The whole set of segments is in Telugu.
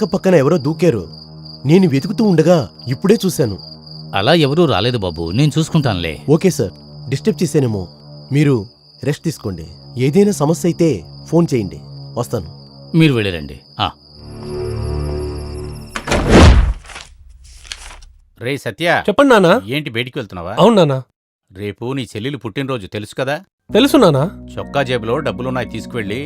అక్క పక్కన ఎవరో దూకారు. నేను వెతుకుతూ ఉండగా ఇప్పుడే చూశాను. అలా ఎవరూ రాలేదు బాబు, నేను చూసుకుంటానులే. ఓకే సార్, డిస్టర్బ్ చేశానేమో. మీరు రెస్ట్ తీసుకోండి. ఏదైనా సమస్య అయితే ఫోన్ చేయండి, వస్తాను. మీరు వెళ్ళిరండి. రే సత్య, చెప్పండి నానా. ఏంటి బయటికి వెళ్తున్నావా? అవును నానా. రేపు నీ చెల్లెలు పుట్టినరోజు తెలుసు కదా? తెలుసు నానా. చొక్కా జేబులో డబ్బులున్నాయి, తీసుకువెళ్ళి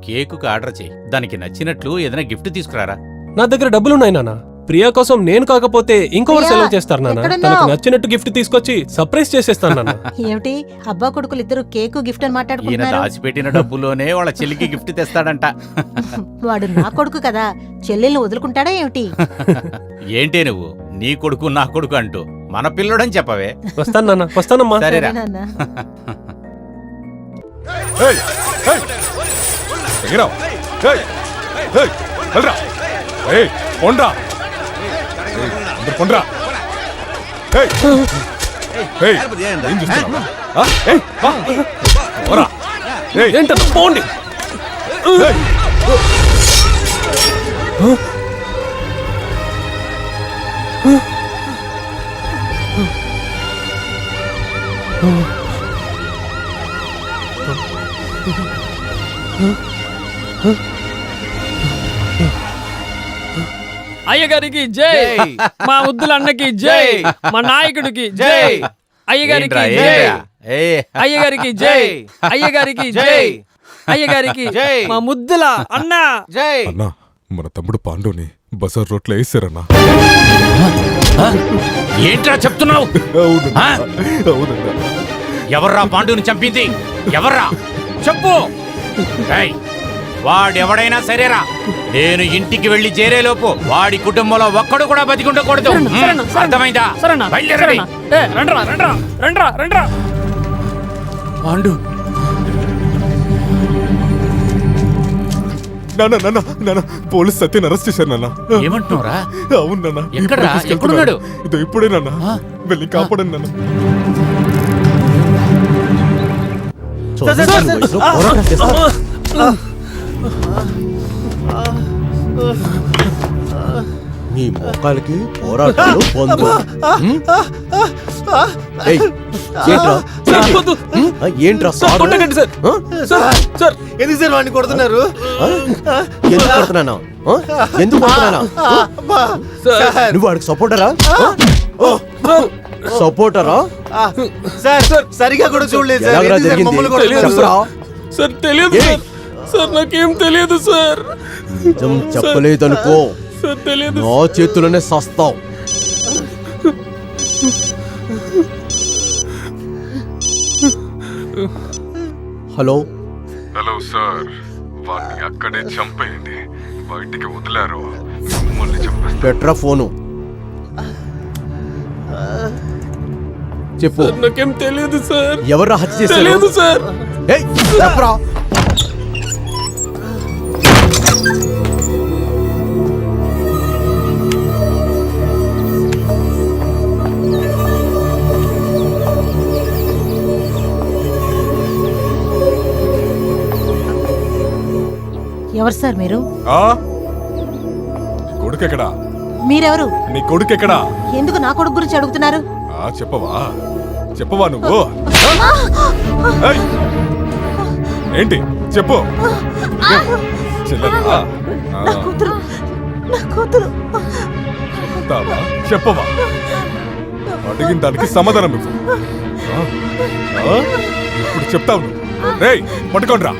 కేకుకు ఆర్డర్ చేయి. దానికి నచ్చినట్లు ఏదైనా గిఫ్ట్ తీసుకురారా. నా దగ్గర డబ్బులున్నాయి నానా. ప్రియా కోసం నేను కాకపోతే ఇంకొకరు సెలవు చేస్తారు నానా. తనకు నచ్చినట్టు గిఫ్ట్ తీసుకొచ్చి సర్ప్రైజ్ చేసేస్తాను నానా. ఏమిటి అబ్బా కొడుకులు ఇద్దరు కేకు గిఫ్ట్ అని ఈయన మాట్లాడుకుంటున్నారు? దాచిపెట్టిన డబ్బులోనే వాళ్ళ చెల్లికి గిఫ్ట్ తెస్తాడంట. వాడు నా కొడుకు కదా, చెల్లెల్ని వదులుకుంటాడా ఏమిటి? ఏంటే నువ్వు నీ కొడుకు నా కొడుకు అంటూ మన పిల్లడని చెప్పవే. వస్తాను నానా, వస్తానమ్మా. సరేరా. నాన్న. ఏంటన్నా పోండి. అయ్యగారికి జై, మా ముద్దుల అన్నకి జై, మా నాయకుడికి జై, అయ్యగారికి జై, అయ్యగారికి జై, అయ్యగారికి జై, అయ్యగారికి మా ముద్దుల అన్న జై. అన్నా, మన తమ్ముడు పాండుని బజార్ రోడ్లో వేసారన్నా. ఏంట్రా చెప్తున్నావు? ఎవర్రా పాండుని చంపింది? ఎవర్రా చెప్పు. వాడెవడైనా సరేరా, నేను ఇంటికి వెళ్లి చేరేలోపు వాడి కుటుంబంలో ఒక్కడు కూడా బతికుండకూడదు. అర్థమైందా? పాండు నాన్న, పోలీస్ సత్యని అరెస్ట్ చేశారు నాన్న. ఏమంటున్నారా? అవును నాన్న. ఎక్కడ్రా? ఎక్కడున్నాడు? ఇదో ఇప్పుడే నాన్న. వెళ్ళి కాపాడండి నాన్న. పోరాటం చేస్తా. మీ మోకాలకి పోరాటాలు పొందు. ఏంట్రా ఎందుకు సార్ వాడిని కొడుతున్నారు? ఎందుకు కొడుతున్నాను? ఎందుకు కొడుతున్నాను? నువ్వు వాడికి సపోర్టరా? సపోర్టరా? సార్ సరిగా కూడా చూడలేదు సార్. తెలియదు సార్, నాకేం తెలియదు సార్. నిజం చెప్పలేదనుకో, నా చేతుల్లోనే సస్తావు. హలో సార్, వాడిని అక్కడే చంపేయండి. బయటికి వదిలారు, పెట్రా ఫోను. చెప్పు. నాకేం తెలియదు సార్. ఎవరు హత్య చేశారు? తెలియదు సార్. చెప్పరా. ఎవరు సార్ మీరు? కొడుకెక్కడా? మీరెవరు? నీ కొడుకెక్కడా? ఎందుకు నా కొడుకు గురించి అడుగుతున్నారు? చెప్పవా నువ్వు? ఏంటి చెప్పు. చెల్లెలా? నా కూతురు. చెప్పవా? అడిగిన దానికి సమాధానం ఇవ్వు. ఇప్పుడు చెప్తావు నువ్వు. రేయ్ పట్టుకోండి రా.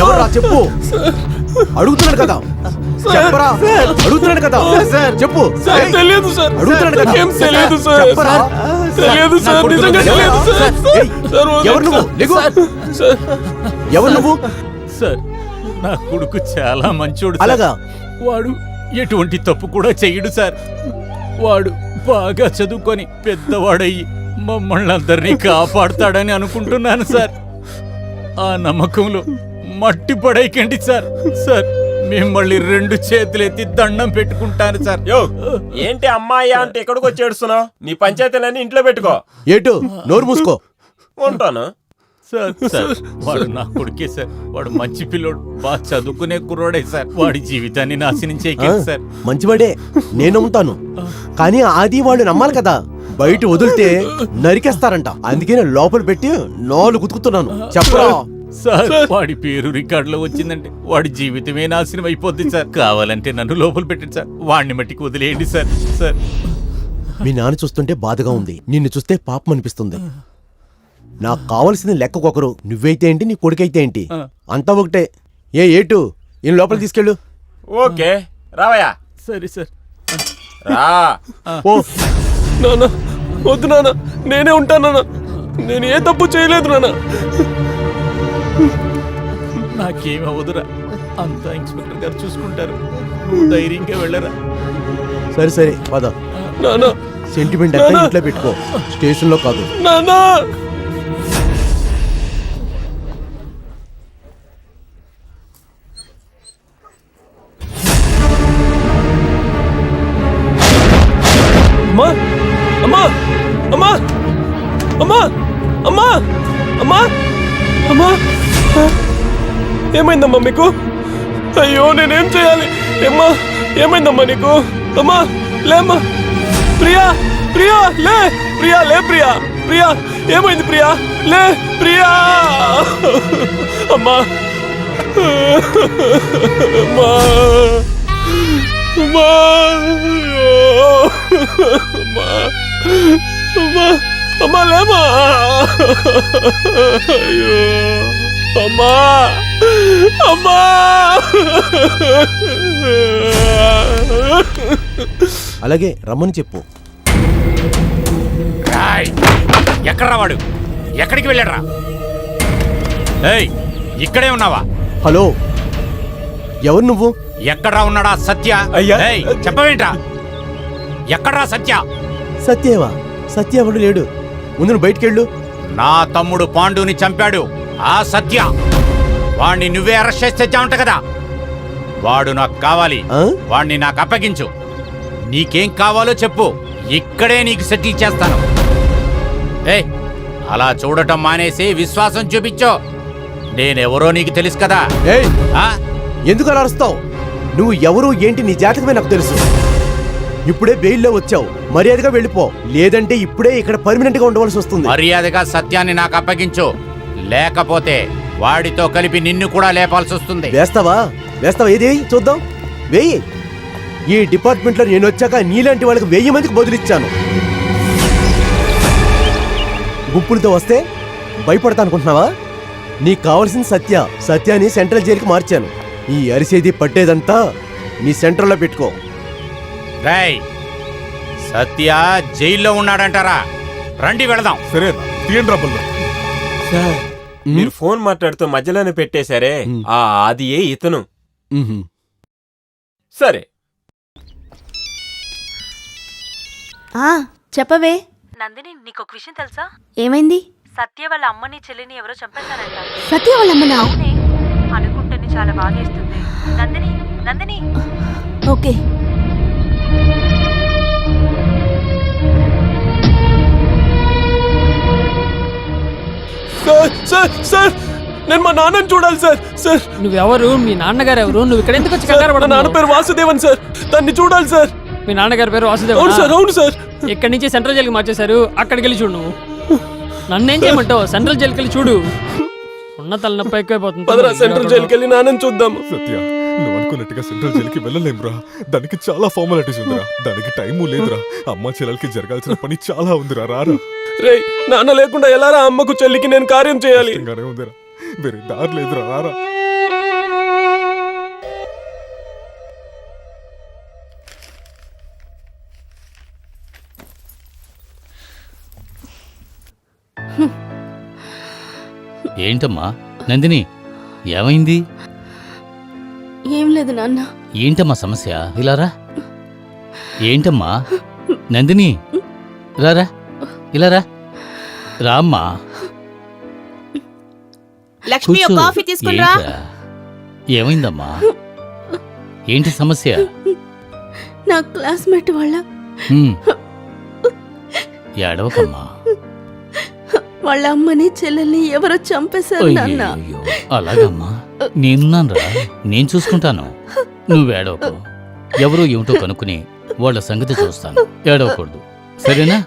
ఎవరు చెప్పు. అడుగుతున్నాడు కదా, చెప్పరా. అడుగుతున్నాడు కదా, చెప్పు. సార్ ఏయ్, తెలియదు సార్. అడుగుతున్నాడు కదా, ఏం తెలియదు సార్. చెప్పరా. తెలియదు సార్, నిజంగా తెలియదు సార్. ఏయ్, సార్, ఎవరు నువ్వు? లేగు. సార్ ఎవరు నువ్వు? సార్ నా కొడుకు చాలా మంచోడు సార్. అలాగా? వాడు ఎటువంటి తప్పు కూడా చెయ్యడు సార్. వాడు బాగా చదువుకొని పెద్దవాడయ్యి మమ్మల్ని అందరినీ కాపాడుతాడని అనుకుంటున్నాను సార్. ఆ నమ్మకంలో మట్టి పడేయకండి సార్. సార్ మిమ్మల్ని 2 చేతులెత్తి దండం పెట్టుకుంటాను సార్. యో ఏంటి అమ్మాయి అంటే ఎక్కడికి వచ్చి ఏడుస్తున్నావు? నీ పంచాయతీలన్నీ ఇంట్లో పెట్టుకో. ఏటు నోరు మూసుకో. ఉంటాను. సార్ సార్ వాడు నా కొడుకే సార్. వాడు మంచి పిల్లోడు, బాగా చదువుకునే కుర్రోడే సార్. వాడి జీవితాన్ని నాశనం చేయకండి సార్. మంచివాడే, నేను నమ్ముతాను. కానీ ఆది వాళ్ళు నమ్మాలి కదా. బయట వదిలితే నరికేస్తారంట. అందుకే నేను లోపల పెట్టి 4 గుతుకుతున్నాను. చెప్పరా. సార్ వాడి పేరు రికార్డులో వచ్చిందంటే వాడి జీవితమే నాశనం అయిపోద్ది సార్. కావాలంటే నన్ను లోపల పెట్టండి సార్. వాడిని మట్టికి వదిలేయండి సార్. సార్ మీ నాన్న చూస్తుంటే బాధగా ఉంది, నిన్ను చూస్తే పాపం అనిపిస్తుంది. నాకు కావలసింది లెక్కకొకరు. నువ్వైతే ఏంటి, నీ కొడుకైతే ఏంటి, అంతా ఒకటే. ఏటు ఈయన లోపల తీసుకెళ్ళు. ఓకే రావయ్యా. సరే సార్. రా. ఓ నాన్న వద్దు నాన్న, నేనే ఉంటాను నాన్న. నేను ఏ తప్పు చేయలేదు నాన్న. నాకేమవుదురా, అంతా ఇన్స్పెక్టర్ గారు చూసుకుంటారు. నువ్వు ధైర్యంగా వెళ్ళరా. సరే సరే పద. నాన్న సెంటిమెంట్ అంతా ఇంట్లో పెట్టుకో, స్టేషన్ లో కాదు. నాన్న అమ్మా అమ్మా అమ్మా అమ్మా అమ్మా అమ్మా అమ్మా ఏమైందమ్మా మీకు? అయ్యో నేనేం చేయాలి? ఏమ్మా ఏమైందమ్మా నీకు? అమ్మా లేమ్మా. ప్రియా ప్రియా లే. ప్రియా లే. ప్రియా ప్రియా ఏమైంది? ప్రియా లే. ప్రియా అమ్మా అమ్మా అమ్మా అమ్మా అమ్మా అమ్మా లేమా. అయ్యో అమ్మా అమ్మా. అలాగే రమ్మని చెప్పు. రాయ్, ఎక్కడ్రా వాడు? ఎక్కడికి వెళ్ళాడ్రా? ఏయ్ ఇక్కడే ఉన్నావా? హలో, ఎవరు నువ్వు? ఎక్కడ్రా ఉన్నాడా సత్య? అయ్యా. ఏయ్ చెప్పవేంట్రా? ఎక్కడ్రా సత్య? సత్యేవా? సత్య ఎవడు లేడు. ముందు నువ్వు బయటికెళ్ళు. నా తమ్ముడు పాండుని చంపాడు ఆ సత్య. వాణ్ణి నువ్వే అరెస్ట్ చేసి తెచ్చావంట కదా. వాడు నాకు కావాలి. ఆ? వాణ్ణి నాకు అప్పగించు. నీకేం కావాలో చెప్పు, ఇక్కడే నీకు సెటిల్ చేస్తాను. ఏయ్ అలా చూడటం మానేసి విశ్వాసం చూపించో. నేనెవరో నీకు తెలుసు కదా. ఏయ్ ఆ? ఎందుకు అలా అరుస్తావు? నువ్వు ఎవరు ఏంటి, నీ జాతకమే నాకు తెలుసు. ఇప్పుడే బెయిల్లో వచ్చావు, మర్యాదగా వెళ్ళిపో. లేదంటే ఇప్పుడే ఇక్కడ పర్మనెంట్ గా ఉండవలసి వస్తుంది. మర్యాదగా సత్యాన్ని నాకు అప్పగించు, లేకపోతే వాడితో కలిపి నిన్ను కూడా లేపాల్సి వస్తుంది. వేస్తావా? వేస్తావా? ఏది చూద్దాం, వేయి. ఈ డిపార్ట్మెంట్ లో నేను వచ్చాక నీలాంటి వాళ్ళకి 1000 మందికి బదులిచ్చాను. గుంపులతో వస్తే భయపడతా అనుకుంటున్నావా? నీకు కావాల్సింది సత్య. సత్యాన్ని సెంట్రల్ జైలుకి మార్చాను. ఈ అరిసేది పట్టేదంతా నీ సెంట్రల్లో పెట్టుకో. రేయ్ సత్య జైల్లో ఉన్నాడంటారా? రండి వెళదాం. సరే తీయండి రబ్బల్లో. సార్ మీరు ఫోన్ మాట్లాడుతూ మధ్యలోనే పెట్టేశారే, ఆ అది ఏ ఇతను. సరే చెప్పవే. నందిని, నీకు ఒక విషయం తెలుసా? ఏమైంది? సత్య వాళ్ళ అమ్మని చెల్లిని ఎవరో చంపేశారంట. సత్య వాళ్ళమ్మనా? అవునే, అనుకుంటేనే చాలా బాధేస్తుంది. Nandini, Nandini. Okay. Sir sir sir నేను మా నాన్నని చూడాలి సార్. సార్ నువ్వెవరు? మీ నాన్నగారు ఎవరు? నువ్వు ఇక్కడ ఎందుకు వచ్చి కంగారు మా నాన్న పడుతున్నావు? పేరు వాసుదేవన్ సార్. దాన్ని చూడాలి సార్. మీ నాన్నగారి పేరు వాసుదేవ్? అవును సార్. అవును సార్. ఇక్కడి నుంచి సెంట్రల్ జైలుకి మార్చేశారు. అక్కడికి వెళ్ళి చూడు. నువ్వు నన్నేం చేయమంటావు? సెంట్రల్ జైలుకి వెళ్ళి చూడు. ఉన్న తలనొప్పి ఎక్కువైపోతుంది. పదరా సెంట్రల్ జైలుకి వెళ్ళి నాన్నని చూద్దాం. సత్య నువ్వు అనుకున్నట్టుగా సెంట్రల్ జైలుకి వెళ్ళలేమురా. దానికి చాలా ఫార్మాలిటీస్ ఉందిరా. దానికి టైము లేదురా. అమ్మ చెల్లెలకి జరగాల్సిన పని చాలా ఉందిరా. రారా. రేయ్ నాన్న లేకుండా ఎలారా అమ్మకు చెల్లికి నేను కార్యం చేయాలి? కష్టంగానే ఉందిరా. వేరే దారి లేదురా. రారా. ఏంటమ్మా నందిని ఏమైంది? ఏం లేదు నాన్న. ఏంటమ్మా సమస్య? ఇలారా. ఏంటమ్మా నందిని, రారా, ఇలారా, రామ్మా. లక్ష్మి కూర్చో. కాఫీ తీసుకురా. ఏంట్రా? ఏమైందమ్మా? ఏంటి సమస్య? నా క్లాస్మేట్ వాళ్ళ హ్మ్. ఏడవకమ్మా. వాళ్ళ అమ్మని చెల్లెల్ని ఎవరో చంపేశారు నాన్న. అయ్యయ్యో, అలాగమ్మా. నేనున్నానురా, నేను చూసుకుంటాను. నువ్వేడవకు. ఎవరో ఏమిటో కనుక్కుని వాళ్ళ సంగతి చూస్తాను. ఏడవకూడదు, సరేనా?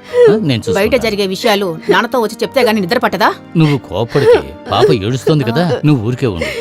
నేను బయట చూసుకుంటాను. జరిగే విషయాలు నాన్నతో వచ్చి చెప్తే గానీ నిద్ర పట్టదా? నువ్వు కోప్పడితే పాప ఏడుస్తోంది కదా, నువ్వు ఊరికే ఉండు.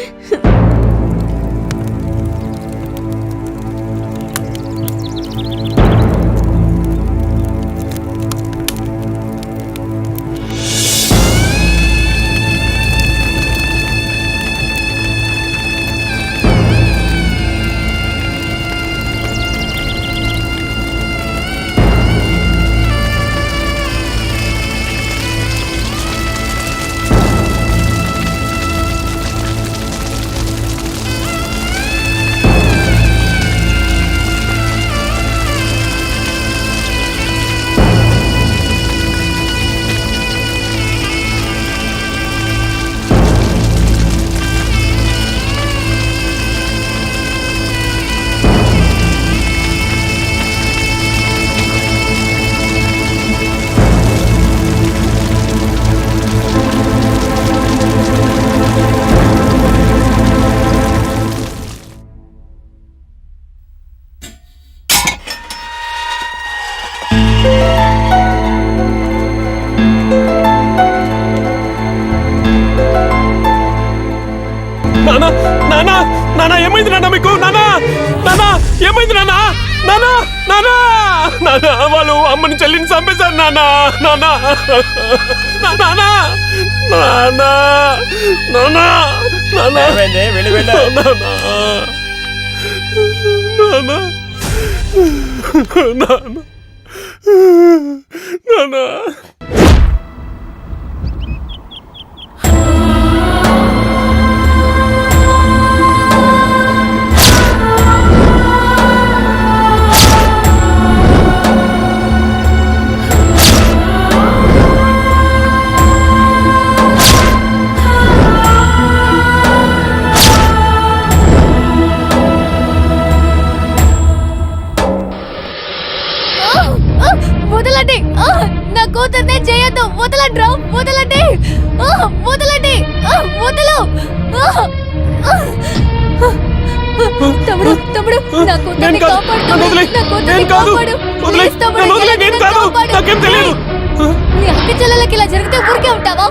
నానా నానా నానా ఏమైంది నాన్న మీకు? నానా నానా ఏమైంది నానా? నానా నానా నానా వాళ్ళు అమ్మని చెల్లిని చంపేశారు నానా. నానా నానా నానా నానా నానా ఏమైంది? వెళ్ళి వెళ్ళు. నానా నానా నానా. వదలండి, నా కూతుర్నే చేయొద్దు. వదలండి, వదలండి, వదలండి, వదలు. తమ్ముడు తమ్ముడు నా కూతుర్ని కాపాడు. నా కూతుర్ని కాపాడు. ప్లీజ్ తమ్ముడు, నీ అక్క చెల్లెలకి ఇలా జరిగితే ఊరికే ఉంటావా?